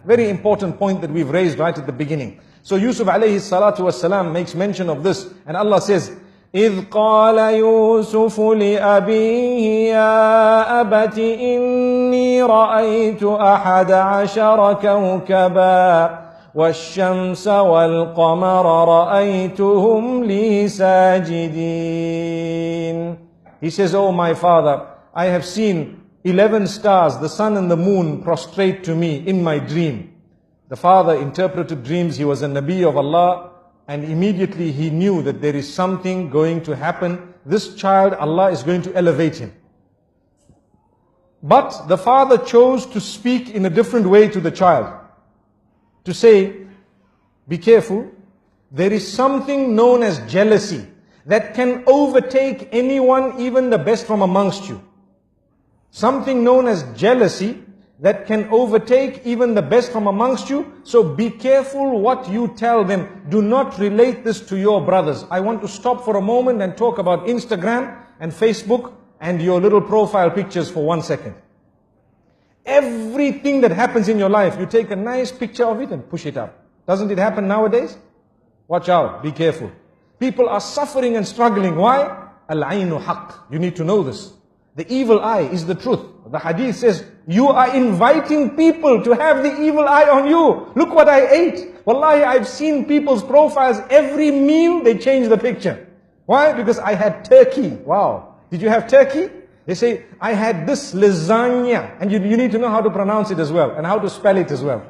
Very important point that we've raised right at the beginning. So Yusuf alayhi salatu wasalam makes mention of this, and Allah says, إِذْ قَالَ يُوسُفُ لِأَبِيهِ يَا أَبَتِ إِنِّي رَأَيْتُ أَحَدَ عَشَرَ كَوْكَبًا وَالشَّمْسَ وَالْقَمَرَ رَأَيْتُهُمْ لِي سَاجِدِينَ. He says, "Oh my father, I have seen 11 stars, the sun and the moon, prostrate to me in my dream." The father interpreted dreams. He was a Nabi of Allah, and immediately he knew that there is something going to happen. This child, Allah is going to elevate him. But the father chose to speak in a different way to the child. To say, be careful, there is something known as jealousy that can overtake anyone, even the best from amongst you. Something known as jealousy that can overtake even the best from amongst you. So be careful what you tell them. Do not relate this to your brothers. I want to stop for a moment and talk about Instagram and Facebook and your little profile pictures for 1 second. Everything that happens in your life, you take a nice picture of it and push it up. Doesn't it happen nowadays? Watch out, be careful. People are suffering and struggling. Why? Al-aynu haqq. You need to know this. The evil eye is the truth. The hadith says, you are inviting people to have the evil eye on you. Look what I ate. Wallahi, I've seen people's profiles. Every meal, they change the picture. Why? Because I had turkey. Wow. Did you have turkey? They say, I had this lasagna. And you need to know how to pronounce it as well, and how to spell it as well.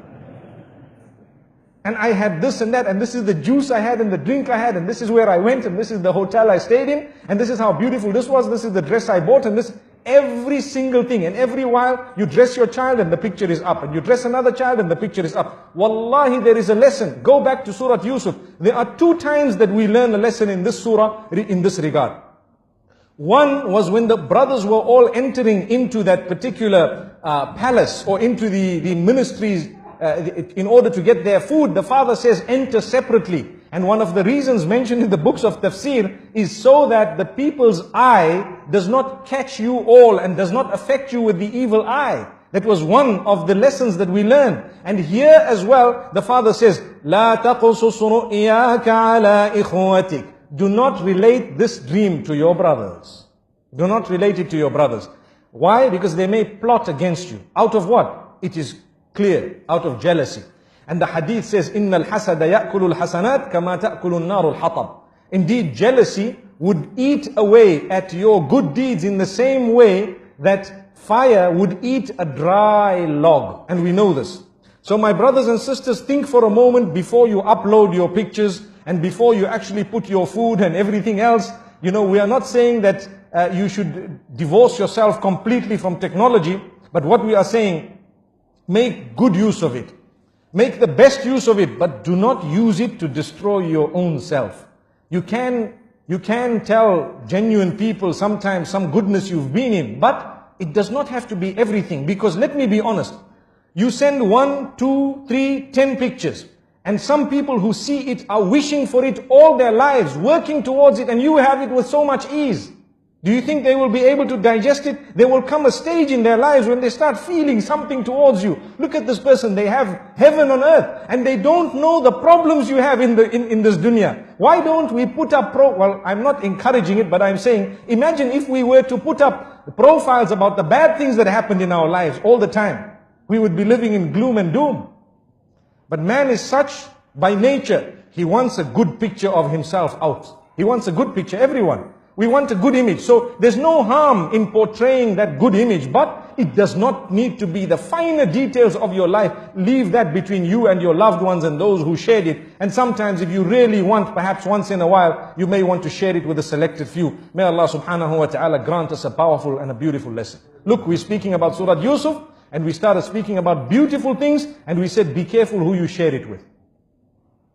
And I had this and that, and this is the juice I had, and the drink I had, and this is where I went, and this is the hotel I stayed in, and this is how beautiful this was, this is the dress I bought, and this, every single thing. And every while, you dress your child and the picture is up, and you dress another child and the picture is up. Wallahi, there is a lesson. Go back to Surah Yusuf. There are 2 times that we learn a lesson in this surah, in this regard. One was when the brothers were all entering into that particular palace, or into the ministries, in order to get their food. The father says, enter separately. And one of the reasons mentioned in the books of tafsir is so that the people's eye does not catch you all and does not affect you with the evil eye. That was one of the lessons that we learned. And here as well, the father says, لا تقصص رؤياك على إخوتك. Do not relate this dream to your brothers. Do not relate it to your brothers. Why? Because they may plot against you. Out of what? It is clear, out of jealousy. And the hadith says, إِنَّ الْحَسَدَ يَأْكُلُ الْحَسَنَاتِ كَمَا تَأْكُلُ النَّارُ الْحَطَبِ. Indeed, jealousy would eat away at your good deeds in the same way that fire would eat a dry log. And we know this. So my brothers and sisters, think for a moment before you upload your pictures and before you actually put your food and everything else. You know, we are not saying that you should divorce yourself completely from technology, but what we are saying, make good use of it. Make the best use of it, but do not use it to destroy your own self. You can tell genuine people sometimes some goodness you've been in, but it does not have to be everything. Because let me be honest, you send 1, 2, 3, 10 pictures, and some people who see it are wishing for it all their lives, working towards it, and you have it with so much ease. Do you think they will be able to digest it? There will come a stage in their lives when they start feeling something towards you. Look at this person, they have heaven on earth, and they don't know the problems you have in this dunya. Why don't we put up well, I'm not encouraging it, but I'm saying, imagine if we were to put up profiles about the bad things that happened in our lives all the time. We would be living in gloom and doom. But man is such by nature, he wants a good picture of himself out. He wants a good picture, everyone. We want a good image. So there's no harm in portraying that good image, but it does not need to be the finer details of your life. Leave that between you and your loved ones and those who shared it. And sometimes if you really want, perhaps once in a while, you may want to share it with a selected few. May Allah subhanahu wa ta'ala grant us a powerful and a beautiful lesson. Look, we're speaking about Surah Yusuf, and we started speaking about beautiful things, and we said, be careful who you share it with.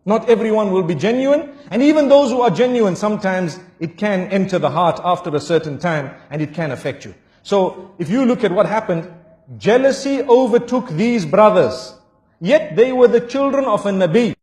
Not everyone will be genuine, and even those who are genuine, sometimes it can enter the heart after a certain time, and it can affect you. So, if you look at what happened, jealousy overtook these brothers, yet they were the children of a Nabi.